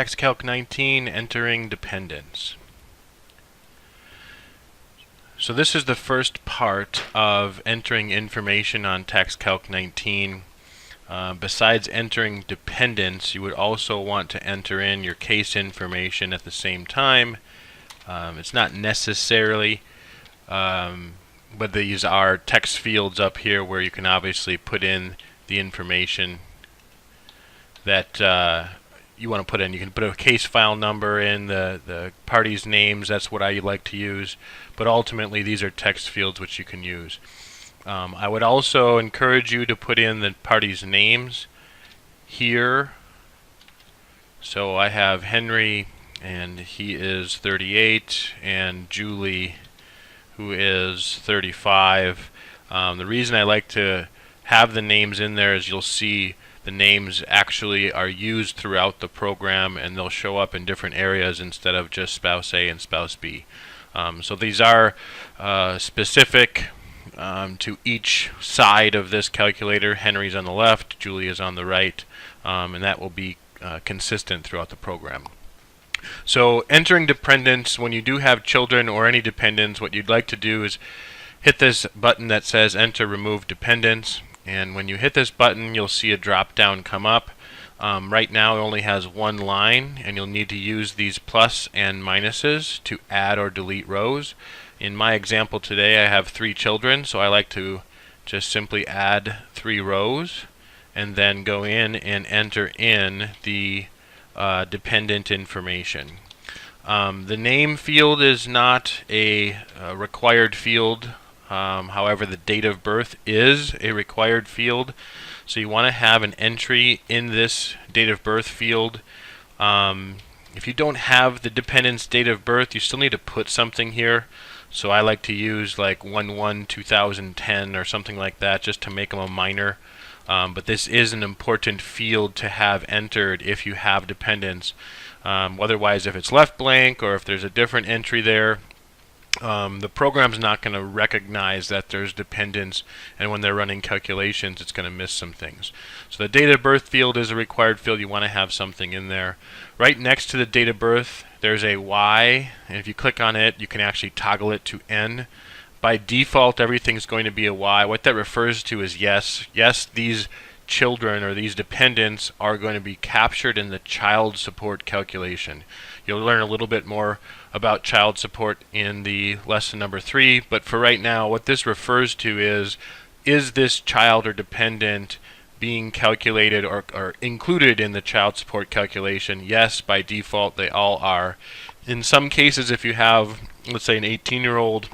TextCalc 19, entering dependents. So this is the first part of entering information on TextCalc 19. Besides entering dependents, you would also want to enter in your case information at the same time. It's not necessarily, but these are text fields up here where you can obviously put in the information that you want to put in. You can put a case file number in, the parties' names, that's what I like to use, but ultimately these are text fields which you can use. I would also encourage you to put in the parties' names here. So I have Henry, and he is 38, and Julie, who is 35. The reason I like to have the names in there is you'll see the names actually are used throughout the program, and they'll show up in different areas instead of just spouse A and spouse B. So these are specific to each side of this calculator. Henry's on the left, Julie is on the right, and that will be consistent throughout the program. So entering dependents, when you do have children or any dependents, what you'd like to do is hit this button that says enter remove dependents, and when you hit this button you'll see a drop down come up. Right now it only has one line, and you'll need to use these plus and minuses to add or delete rows. In my example today I have 3 children, so I like to just simply add 3 rows and then go in and enter in the dependent information. The name field is not a required field, however the date of birth is a required field, so you want to have an entry in this date of birth field. If you don't have the dependent's date of birth, you still need to put something here. So I like to use like 1/1/2010 or something like that, just to make them a minor. But this is an important field to have entered if you have dependents. Otherwise, if it's left blank or if there's a different entry there, the program's not going to recognize that there's dependents, and when they're running calculations it's going to miss some things. So the date of birth field is a required field. You want to have something in there. Right next to the date of birth there's a Y, and if you click on it you can actually toggle it to N. By default everything's going to be a Y. What that refers to is yes, these children or these dependents are going to be captured in the child support calculation. You'll learn a little bit more about child support in the lesson number 3, but for right now what this refers to is this child or dependent being calculated or included in the child support calculation? Yes, by default they all are. In some cases, if you have, let's say, an 18-year-old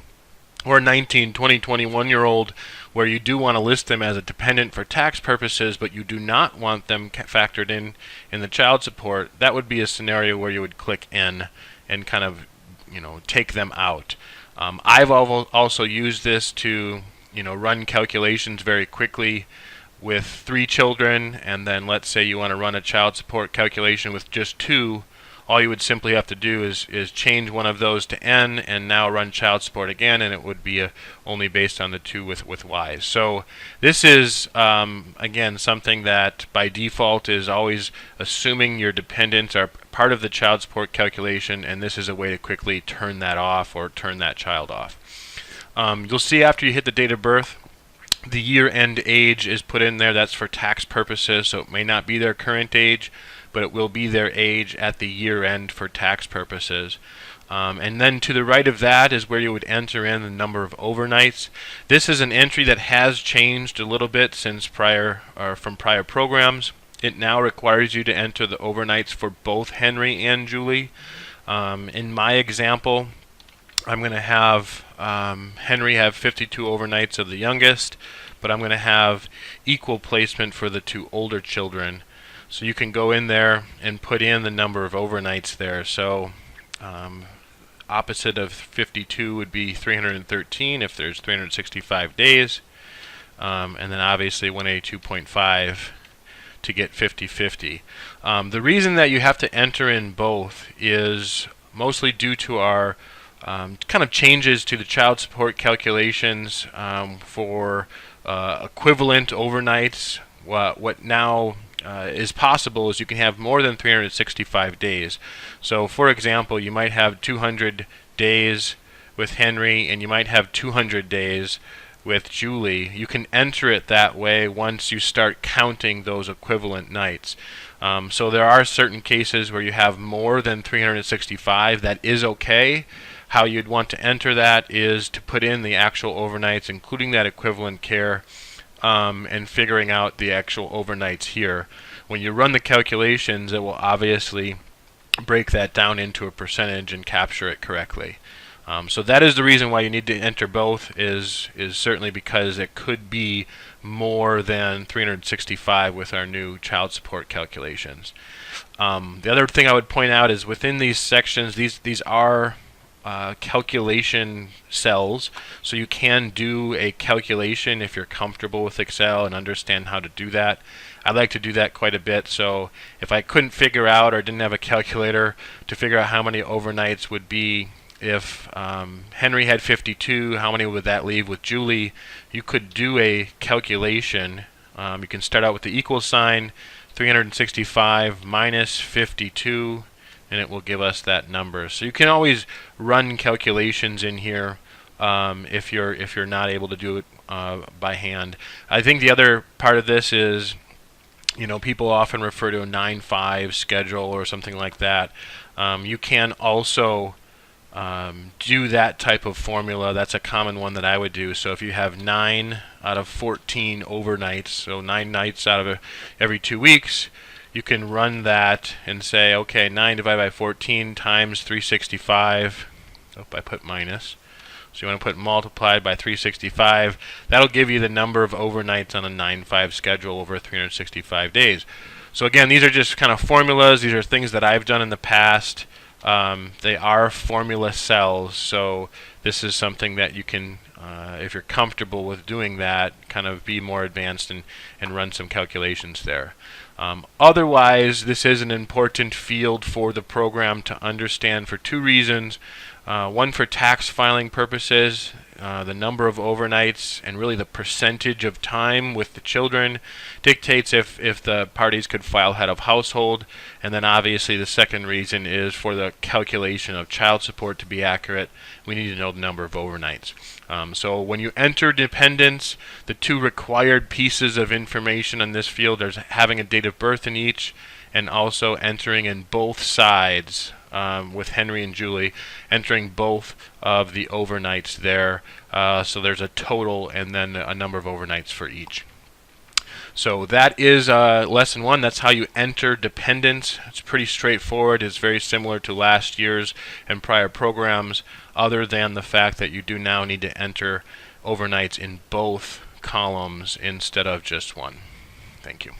or a 19, 20, 21-year-old where you do want to list them as a dependent for tax purposes, but you do not want them factored in the child support, that would be a scenario where you would click N and kind of, take them out. I've also used this to, run calculations very quickly with 3 children, and then let's say you want to run a child support calculation with just 2. All you would simply have to do is change one of those to N and now run child support again, and it would be only based on the 2 with Y's. So this is, again, something that by default is always assuming your dependents are part of the child support calculation, and this is a way to quickly turn that off or turn that child off. You'll see after you hit the date of birth, the year-end age is put in there. That's for tax purposes, so it may not be their current age, but it will be their age at the year end for tax purposes. And then to the right of that is where you would enter in the number of overnights. This is an entry that has changed a little bit since from prior programs. It now requires you to enter the overnights for both Henry and Julie. In my example, I'm going to have Henry have 52 overnights of the youngest, but I'm going to have equal placement for the 2 older children. So you can go in there and put in the number of overnights there. So opposite of 52 would be 313 if there's 365 days. And then obviously 182.5 to get 50/50. The reason that you have to enter in both is mostly due to our kind of changes to the child support calculations for equivalent overnights. What now is possible is you can have more than 365 days. So for example, you might have 200 days with Henry and you might have 200 days with Julie. You can enter it that way once you start counting those equivalent nights. So there are certain cases where you have more than 365. That is okay. How you'd want to enter that is to put in the actual overnights, including that equivalent care, and figuring out the actual overnights here. When you run the calculations, it will obviously break that down into a percentage and capture it correctly. So that is the reason why you need to enter both, is certainly because it could be more than 365 with our new child support calculations. The other thing I would point out is within these sections, these are calculation cells, so you can do a calculation if you're comfortable with Excel and understand how to do that. I like to do that quite a bit, so if I couldn't figure out or didn't have a calculator to figure out how many overnights would be if Henry had 52, how many would that leave with Julie, you could do a calculation. You can start out with the equal sign, 365 minus 52, and it will give us that number. So you can always run calculations in here if you're not able to do it by hand. I think the other part of this is, people often refer to a 9-5 schedule or something like that. You can also do that type of formula. That's a common one that I would do. So if you have 9 out of 14 overnights, so 9 nights out of every 2 weeks, you can run that and say, okay, 9 divided by 14 times 365. Oh, I put minus. So you want to put multiplied by 365. That'll give you the number of overnights on a 9-5 schedule over 365 days. So again, these are just kind of formulas. These are things that I've done in the past. They are formula cells, so this is something that you can, if you're comfortable with doing that, kind of be more advanced and run some calculations there. Otherwise, this is an important field for the program to understand for 2 reasons. One, for tax filing purposes, the number of overnights and really the percentage of time with the children dictates if the parties could file head of household. And then obviously the second reason is for the calculation of child support to be accurate, we need to know the number of overnights. So when you enter dependents, the 2 required pieces of information on this field are having a date of birth in each and also entering in both sides. With Henry and Julie, entering both of the overnights there. So there's a total and then a number of overnights for each. So that is lesson 1. That's how you enter dependents. It's pretty straightforward. It's very similar to last year's and prior programs, other than the fact that you do now need to enter overnights in both columns instead of just one. Thank you.